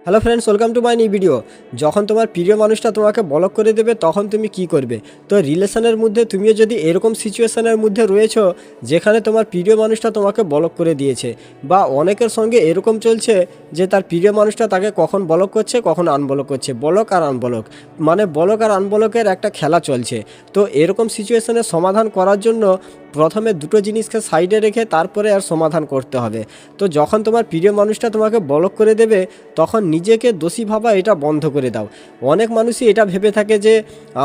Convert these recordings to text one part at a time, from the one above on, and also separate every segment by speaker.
Speaker 1: Hello friends, welcome to my new video. যখন তোমার প্রিয় মানুষটা তোমাকে ব্লক করে দেবে তখন তুমি কি করবে? তো রিলেশনের মধ্যে তুমিও যদি এরকম সিচুয়েশনের মধ্যে রয়েছো যেখানে তোমার প্রিয় মানুষটা তোমাকে ব্লক করে দিয়েছে, বা অনেকের সঙ্গে এরকম চলছে যে তার প্রিয় মানুষটা তাকে কখন ব্লক করছে কখন আনব্লক করছে, ব্লক আর আনব্লক, মানে ব্লক আর আনব্লকের একটা খেলা চলছে। তো এরকম সিচুয়েশনের সমাধান করার জন্য প্রথমে দুটো জিনিসকে সাইডে রেখে তারপরে আর সমাধান করতে হবে। তো যখন তোমার প্রিয় মানুষটা তোমাকে ব্লক করে দেবে তখন নিজেকে দোষী ভাবা এটা বন্ধ করে দাও। অনেক মানুষই এটা ভেবে থাকে যে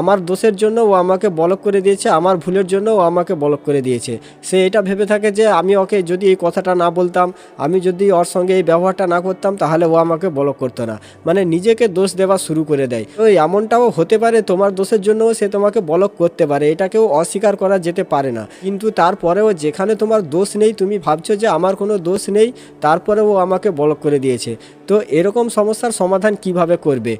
Speaker 1: আমার দোষের জন্য ও আমাকে ব্লক করে দিয়েছে, আমার ভুলের জন্য ও আমাকে ব্লক করে দিয়েছে। সে এটা ভেবে থাকে যে আমি ওকে যদি এই কথাটা না বলতাম, আমি যদি ওর সঙ্গে এই ব্যবহারটা না করতাম তাহলে ও আমাকে ব্লক করতো না, মানে নিজেকে দোষ দেওয়া শুরু করে দেয়। তো এমনটাও হতে পারে তোমার দোষের জন্যও সে তোমাকে ব্লক করতে পারে, এটাকেও অস্বীকার করা যেতে পারে না। কিন্তু তারপরেও যেখানে তোমার দোষ নেই, তুমি ভাবছো যে আমার কোনো দোষ নেই, তারপরেও ও আমাকে ব্লক করে দিয়েছে। তো এরকম সমস্যার সমাধান কিভাবে করবে?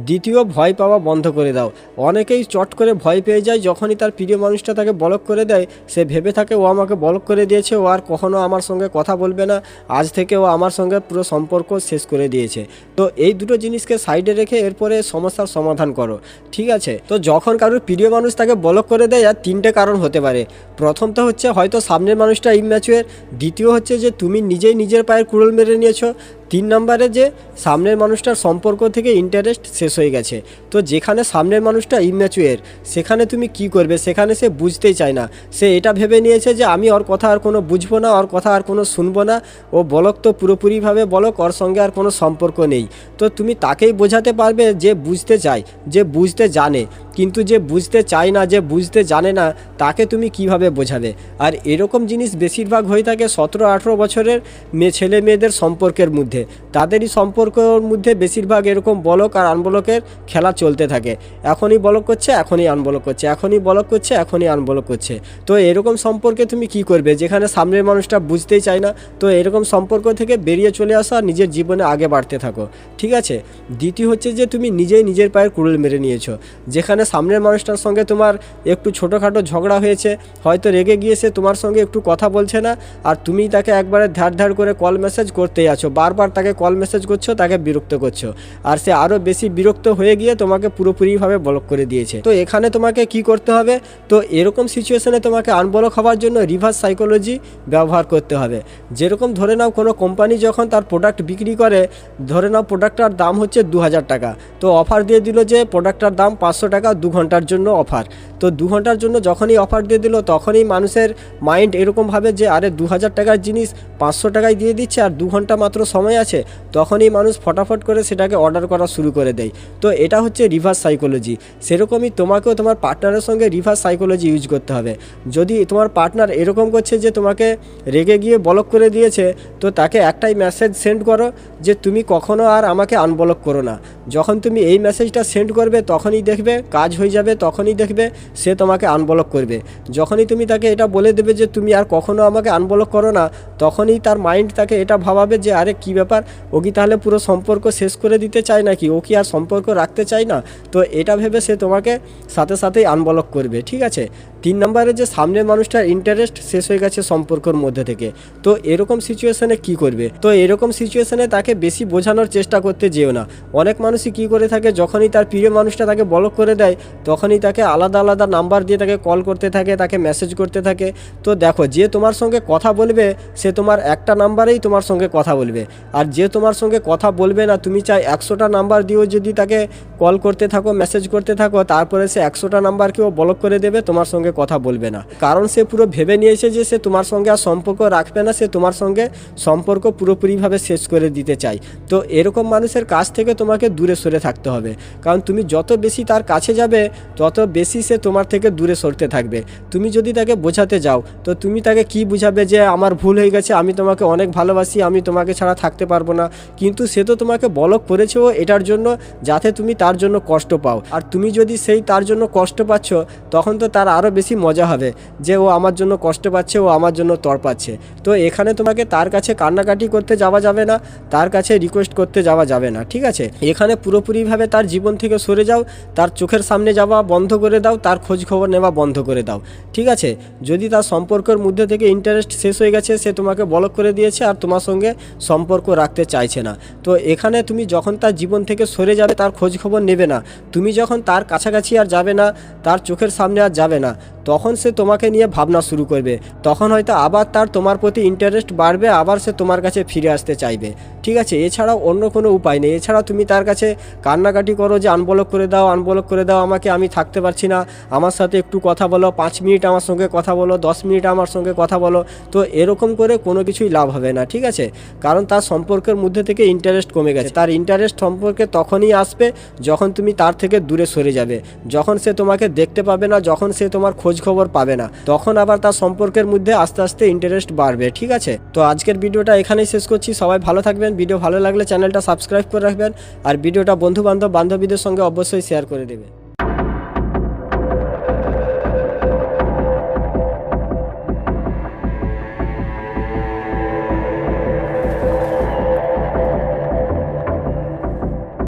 Speaker 1: দ্বিতীয়, ভয় পাওয়া বন্ধ করে দাও। অনেকেই চট করে ভয় পেয়ে যায় যখনই তার প্রিয় মানুষটা তাকে ব্লক করে দেয়। সে ভেবে থাকে ও আমাকে ব্লক করে দিয়েছে, ও আর কখনো আমার সঙ্গে কথা বলবে না, আজ থেকে ও আমার সঙ্গে পুরো সম্পর্ক শেষ করে দিয়েছে। তো এই দুটো জিনিসকে সাইডে রেখে এরপরে সমস্যার সমাধান করো, ঠিক আছে? তো যখন কারোর প্রিয় মানুষ তাকে ব্লক করে দেয় আর তিনটে কারণ হতে পারে। প্রথম তো হচ্ছে হয়তো সামনের মানুষটা ইম্যাচুয়ার, দ্বিতীয় হচ্ছে যে তুমি নিজেই নিজের পায়ের কুড়োল মেরে নিয়েছো, তিন নম্বরে যে সামনের মানুষটার সম্পর্ক থেকে ইন্টারেস্ট শেষ হয়ে গেছে। তো যেখানে সামনের মানুষটা ইম্যাচুয়ার সেখানে তুমি কি করবে? সেখানে সে বুঝতেই চায় না, সে এটা ভেবে নিয়েছে যে আমি ওর কথা আর কোনো বুঝবো না, ওর কথা আর কোনো শুনবো না, ও বলক তো পুরোপুরিভাবে বলক, ওর সঙ্গে আর কোনো সম্পর্ক নেই। তো তুমি তাকেই বোঝাতে পারবে যে বুঝতে চায়, যে বুঝতে জানে, কিন্তু যে বুঝতে চায় না, যে বুঝতে জানে না, তাকে তুমি কিভাবে বোঝাবে? আর এরকম জিনিস বেশিরভাগ হয়ে থাকে 17-18 বছরের ছেলে মেয়েদের সম্পর্কের মধ্যে। তাদেরই সম্পর্কের মধ্যে বেশিরভাগ এরকম ব্লক আর আনব্লকের খেলা চলতে থাকে। এখনই ব্লক করছে, এখনই আনব্লক করছে, এখনই ব্লক করছে, এখনই আনব্লক করছে। তো এরকম সম্পর্কে তুমি কি করবে যেখানে সামনের মানুষটা বুঝতেই চায় না? তো এরকম সম্পর্ক থেকে বেরিয়ে চলে আসো আর নিজের জীবনে আগে বাড়তে থাকো, ঠিক আছে? দ্বিতীয় হচ্ছে যে তুমি নিজেই নিজের পায়ের কুড়ুল মেরে নিয়েছো। যেখানে সামনের মানুষটার সঙ্গে তোমার একটু ছোটোখাটো ঝগড়া হয়েছে, হয়তো রেগে গিয়েছে, তোমার সঙ্গে একটু কথা বলছে না, আর তুমি তাকে একবারে ধার করে কল মেসেজ করতেই আছো, বারবার তাকে কল মেসেজ করছো, তাকে বিরক্ত করছো, আর সে আরও বেশি বিরক্ত হয়ে গিয়ে তোমাকে পুরোপুরিভাবে ব্লক করে দিয়েছে। তো এখানে তোমাকে কি করতে হবে? তো এরকম সিচুয়েশনে তোমাকে আনব্লক হওয়ার জন্য রিভার্স সাইকোলজি ব্যবহার করতে হবে। যেরকম ধরে নাও কোনো কোম্পানি যখন তার প্রোডাক্ট বিক্রি করে, ধরে নাও প্রোডাক্টটার দাম হচ্ছে 2000 টাকা, তো অফার দিয়ে দিল যে প্রোডাক্টটার দাম 500 টাকা, 2 ঘন্টার জন্য অফার। তো 2 ঘন্টার জন্য যখনই অফার দিয়ে দিল তখনই মানুষের মাইন্ড এরকম ভাবে যে আরে 2000 টাকার জিনিস 500 টাকায় দিয়ে দিচ্ছে আর 2 ঘন্টা মাত্র সময় আছে, তখনই মানুষ ফটাফট করে সেটাকে অর্ডার করা শুরু করে দেয়। তো এটা হচ্ছে রিভার্স সাইকোলজি। সেরকমই তোমাকেও তোমার পার্টনারের সঙ্গে রিভার্স সাইকোলজি ইউজ করতে হবে। যদি তোমার পার্টনার এরকম করছে যে তোমাকে রেগে গিয়ে ব্লক করে দিয়েছে, তো তাকে একটাই মেসেজ সেন্ড করো যে তুমি কখনো আর আমাকে আনব্লক করো না। যখন তুমি এই মেসেজটা সেন্ড করবে তখনই দেখবে কাজ হয়ে যাবে, তখনই দেখবে সে তোমাকে আনব্লক করবে। যখনই তুমি তাকে এটা বলে দেবে যে তুমি আর কখনো আমাকে আনব্লক করো না, তখনই তার মাইন্ড তাকে এটা ভাবাবে যে আরে কি ব্যাপার, ও কি তাহলে পুরো সম্পর্ক শেষ করে দিতে চায় নাকি, ও কি আর সম্পর্ক রাখতে চায় না? তো এটা ভেবে সে তোমাকে সাথে সাথেই আনব্লক করবে, ঠিক আছে? 3 নম্বরে যে সামনের মানুষটার ইন্টারেস্ট শেষ হয়ে গেছে সম্পর্কের মধ্যে থেকে, তো এরকম সিচুয়েশনে কি করবে? তো এরকম সিচুয়েশনে তাকে বেশি বোঝানোর চেষ্টা করতে যেও না। অনেক মানুষই কি করে থাকে, যখনই তার প্রিয় মানুষটা তাকে ব্লক করে দেয় তখনই তাকে আলাদা আলাদা নাম্বার দিয়ে তাকে কল করতে থাকে, তাকে মেসেজ করতে থাকে। তো দেখো, যে তোমার সঙ্গে কথা বলবে সে তোমার একটা নাম্বারেই তোমার সঙ্গে কথা বলবে, আর যে তোমার সঙ্গে কথা বলবে না, তুমি চাই 100টা নাম্বার দিয়েও যদি তাকে কল করতে থাকো, মেসেজ করতে থাকো, তারপরে সে 100টা নাম্বারকেও ব্লক করে দেবে, তোমার সঙ্গে কথা বলবে না। কারণ সে পুরো ভেবে নিয়েছে যে সে তোমার সঙ্গে আর সম্পর্ক রাখবে না, সে তোমার সঙ্গে সম্পর্ক পুরোপুরিভাবে শেষ করে দিতে চায়। তো এরকম মানুষের কাছ থেকে তোমাকে দূরে সরে থাকতে হবে, কারণ তুমি যত বেশি তার কাছে যাবে তত বেশি সে তোমার থেকে দূরে সরতে থাকবে। তুমি যদি তাকে বোঝাতে যাও তো তুমি তাকে কি বুঝাবে যে আমার ভুল হয়ে গেছে, আমি তোমাকে অনেক ভালোবাসি, আমি তোমাকে ছাড়া থাকতে পারবো না, কিন্তু সে তো তোমাকে ব্লক করেছেও এটার জন্য যাতে তুমি তার জন্য কষ্ট পাও। আর তুমি যদি সেই তার জন্য কষ্ট পাচ্ছ তখন তো তার আরও বেশি মজা হবে যে ও আমার জন্য কষ্ট পাচ্ছে, ও আমার জন্য তড়পাচ্ছে। তো এখানে তোমাকে তার কাছে কান্নাকাটি করতে যাওয়া যাবে না, তার কাছে রিকোয়েস্ট করতে যাওয়া যাবে না, ঠিক আছে? এখানে পুরোপুরিভাবে তার জীবন থেকে সরে যাও, তার চোখের সামনে যাওয়া বন্ধ করে দাও, তার খোঁজ খবর নেওয়া বন্ধ করে দাও, ঠিক আছে? যদি তার সম্পর্কের মধ্যে থেকে ইন্টারেস্ট শেষ হয়ে গেছে, সে তোমাকে ব্লক করে দিয়েছে আর তোমার সঙ্গে সম্পর্ক রাখতে চাইছে না, তো এখানে তুমি যখন তার জীবন থেকে সরে যাবে, তার খোঁজ খবর নেবে না, তুমি যখন তার কাছাকাছি আর যাবে না, তার চোখের সামনে আর যাবে না, তখন সে তোমাকে নিয়ে ভাবনা শুরু করবে। তখন হয়তো আবার তার তোমার প্রতি ইন্টারেস্ট বাড়বে, আবার সে তোমার কাছে ফিরে আসতে চাইবে, ঠিক আছে? এছাড়াও অন্য কোনো উপায় নেই। এছাড়াও তুমি তার কাছে কান্নাকাটি করো যে আনব্লক করে দাও, আনব্লক করে দাও আমাকে, আমি থাকতে পারছি না, আমার সাথে একটু কথা বলো, 5 মিনিট আমার সঙ্গে কথা বলো, 10 মিনিট আমার সঙ্গে কথা বলো। তো এরকম করে কোনো কিছুই লাভ হবে না, ঠিক আছে? কারণ তার সম্পর্কের মধ্যে থেকে ইন্টারেস্ট কমে গেছে। তার ইন্টারেস্ট সম্পর্কে তখনই আসবে যখন তুমি তার থেকে দূরে সরে যাবে, যখন সে তোমাকে দেখতে পাবে না, যখন সে তোমার খোঁজ খবর পাবে না, তখন আবার তার সম্পর্কের মধ্যে আস্তে আস্তে ইন্টারেস্ট বাড়বে, ঠিক আছে? তো আজকের ভিডিওটা এখানেই শেষ করছি। সবাই ভালো থাকবেন। ভিডিও ভালো লাগলে চ্যানেলটা সাবস্ক্রাইব করে রাখবেন আর ভিডিওটা বন্ধু বান্ধব বান্ধবীদের সঙ্গে অবশ্যই শেয়ার করে দেবেন।